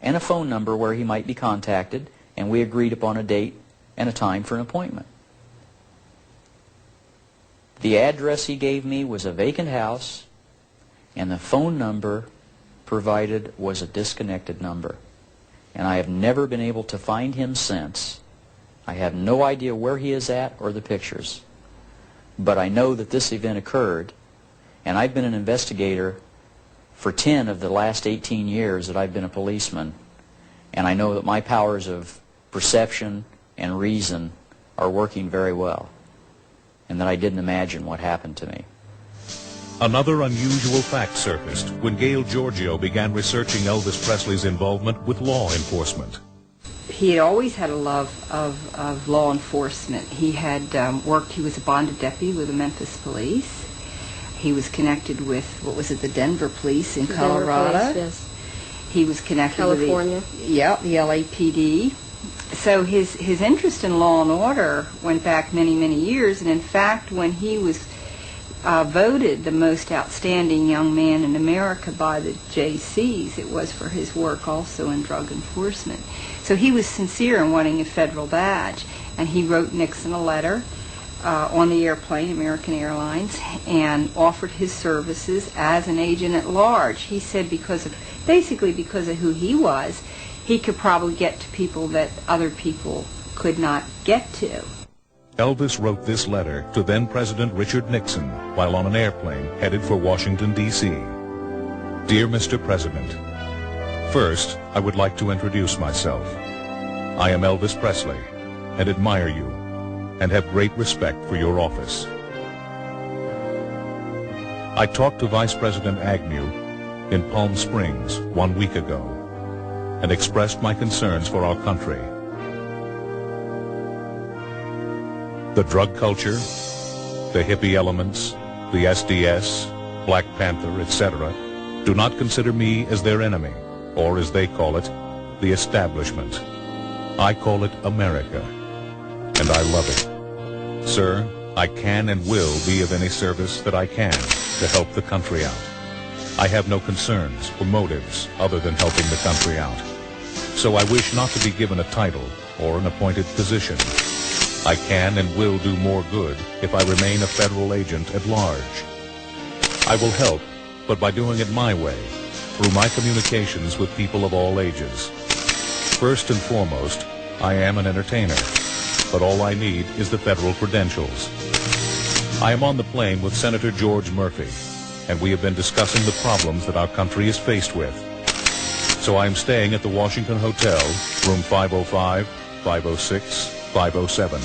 and a phone number where he might be contacted, and we agreed upon a date and a time for an appointment. The address he gave me was a vacant house, and the phone number provided was a disconnected number. And I have never been able to find him since. I have no idea where he is at or the pictures. But I know that this event occurred, and I've been an investigator for 10 of the last 18 years that I've been a policeman, and I know that my powers of perception and reason are working very well, and that I didn't imagine what happened to me. Another unusual fact surfaced when Gail Giorgio began researching Elvis Presley's involvement with law enforcement. He had always had a love of law enforcement. He had he was a bonded deputy with the Memphis police. He was connected with, what was it, the Denver police in Colorado. Denver police, yes. He was connected California. with the LAPD. So his interest in law and order went back many, many years. And in fact, when he was voted the most outstanding young man in America by the JCs, it was for his work also in drug enforcement. So he was sincere in wanting a federal badge. And he wrote Nixon a letter on the airplane, American Airlines, and offered his services as an agent at large. He said basically because of who he was, he could probably get to people that other people could not get to. Elvis wrote this letter to then-President Richard Nixon while on an airplane headed for Washington, D.C. Dear Mr. President, first, I would like to introduce myself. I am Elvis Presley and admire you and have great respect for your office. I talked to Vice President Agnew in Palm Springs 1 week ago and expressed my concerns for our country. The drug culture, the hippie elements, the SDS, Black Panther, etc., do not consider me as their enemy, or as they call it, the establishment. I call it America, and I love it. Sir, I can and will be of any service that I can to help the country out. I have no concerns or motives other than helping the country out. So I wish not to be given a title or an appointed position. I can and will do more good if I remain a federal agent at large. I will help, but by doing it my way, through my communications with people of all ages. First and foremost, I am an entertainer, but all I need is the federal credentials. I am on the plane with Senator George Murphy, and we have been discussing the problems that our country is faced with. So I am staying at the Washington Hotel, room 505, 506, 507.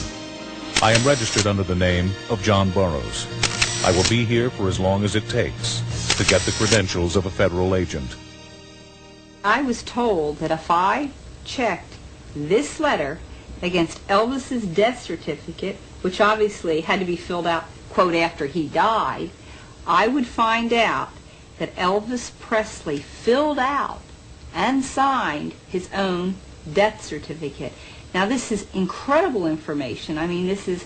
I am registered under the name of John Burroughs. I will be here for as long as it takes to get the credentials of a federal agent. I was told that if I checked this letter against Elvis's death certificate, which obviously had to be filled out, quote, after he died, I would find out that Elvis Presley filled out and signed his own death certificate. Now, this is incredible information. I mean, this is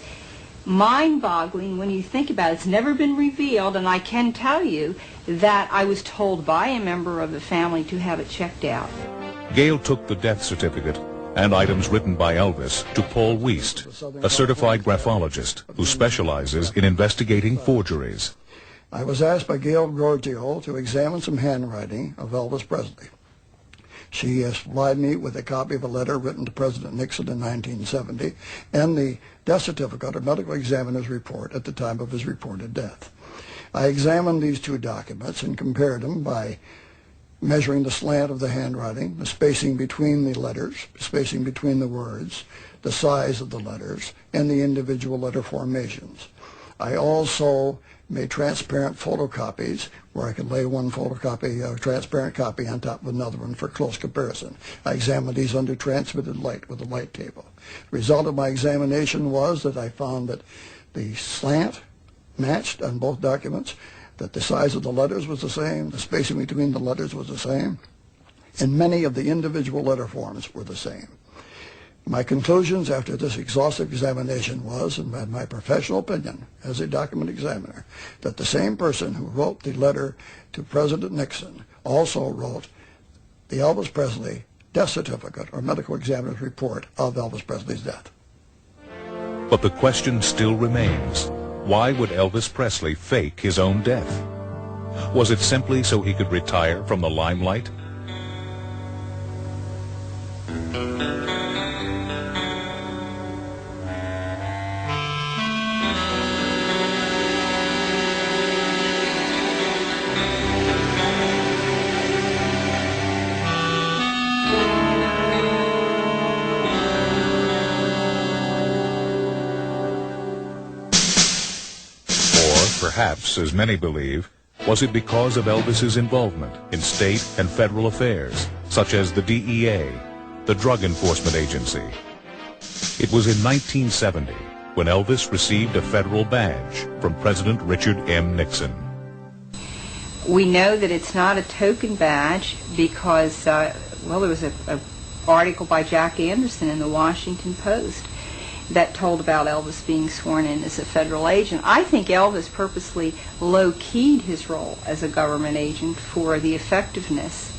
mind-boggling when you think about it. It's never been revealed, and I can tell you that I was told by a member of the family to have it checked out. Gail took the death certificate and items written by Elvis to Paul Wiest, a certified graphologist who specializes in investigating forgeries. I was asked by Gail Giorgio to examine some handwriting of Elvis Presley. She supplied me with a copy of a letter written to President Nixon in 1970 and the death certificate or medical examiner's report at the time of his reported death. I examined these two documents and compared them by measuring the slant of the handwriting, the spacing between the letters, spacing between the words, the size of the letters, and the individual letter formations. I also made transparent photocopies where I could lay one photocopy, a transparent copy on top of another one for close comparison. I examined these under transmitted light with a light table. The result of my examination was that I found that the slant matched on both documents, that the size of the letters was the same, the spacing between the letters was the same, and many of the individual letter forms were the same. My conclusions after this exhaustive examination was, in my professional opinion as a document examiner, that the same person who wrote the letter to President Nixon also wrote the Elvis Presley death certificate or medical examiner's report of Elvis Presley's death. But the question still remains, why would Elvis Presley fake his own death? Was it simply so he could retire from the limelight? Perhaps, as many believe, was it because of Elvis's involvement in state and federal affairs, such as the DEA, the Drug Enforcement Agency. It was in 1970 when Elvis received a federal badge from President Richard M. Nixon. We know that it's not a token badge because, well, there was an article by Jack Anderson in the Washington Post that told about Elvis being sworn in as a federal agent. I think Elvis purposely low-keyed his role as a government agent for the effectiveness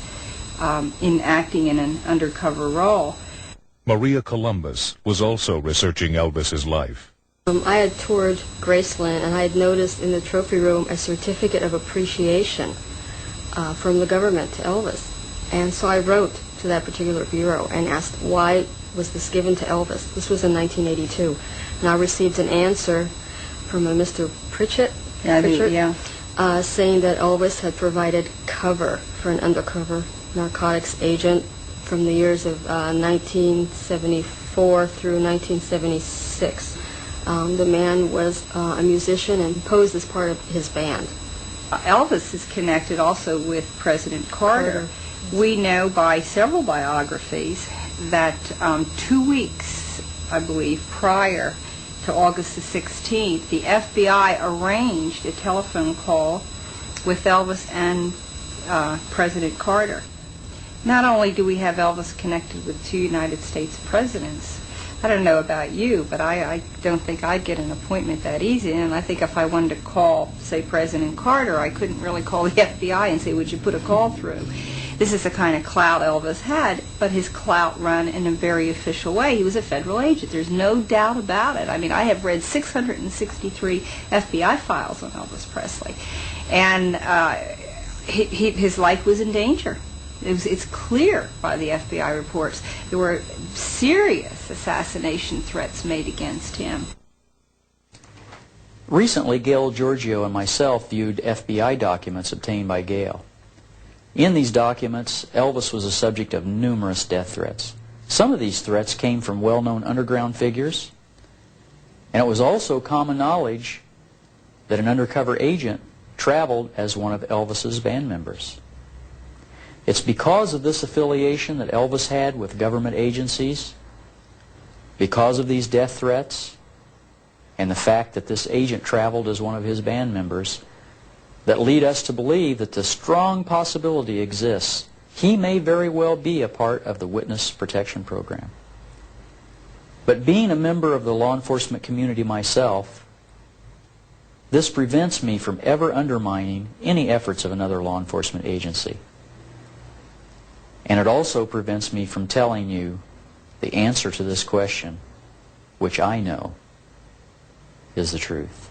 in acting in an undercover role. Maria Columbus was also researching Elvis's life. I had toured Graceland, and I had noticed in the trophy room a certificate of appreciation from the government to Elvis. And so I wrote to that particular bureau and asked why was this given to Elvis. This was in 1982. And I received an answer from a Mr. Pritchett, saying that Elvis had provided cover for an undercover narcotics agent from the years of 1974 through 1976. The man was a musician and posed as part of his band. Elvis is connected also with President Carter. We know by several biographies that 2 weeks, I believe, prior to August the 16th, the FBI arranged a telephone call with Elvis and President Carter. Not only do we have Elvis connected with 2 United States presidents, I don't know about you, but I don't think I'd get an appointment that easy. And I think if I wanted to call, say, President Carter, I couldn't really call the FBI and say, would you put a call through? This is the kind of clout Elvis had, but his clout run in a very official way. He was a federal agent. There's no doubt about it. I mean, I have read 663 FBI files on Elvis Presley, and his life was in danger. It's clear by the FBI reports. There were serious assassination threats made against him. Recently, Gail Giorgio and myself viewed FBI documents obtained by Gail. In these documents, Elvis was the subject of numerous death threats. Some of these threats came from well-known underground figures, and it was also common knowledge that an undercover agent traveled as one of Elvis's band members. It's because of this affiliation that Elvis had with government agencies, because of these death threats, and the fact that this agent traveled as one of his band members, that lead us to believe that the strong possibility exists he may very well be a part of the witness protection program. But being a member of the law enforcement community myself, this prevents me from ever undermining any efforts of another law enforcement agency. And it also prevents me from telling you the answer to this question, which I know is the truth.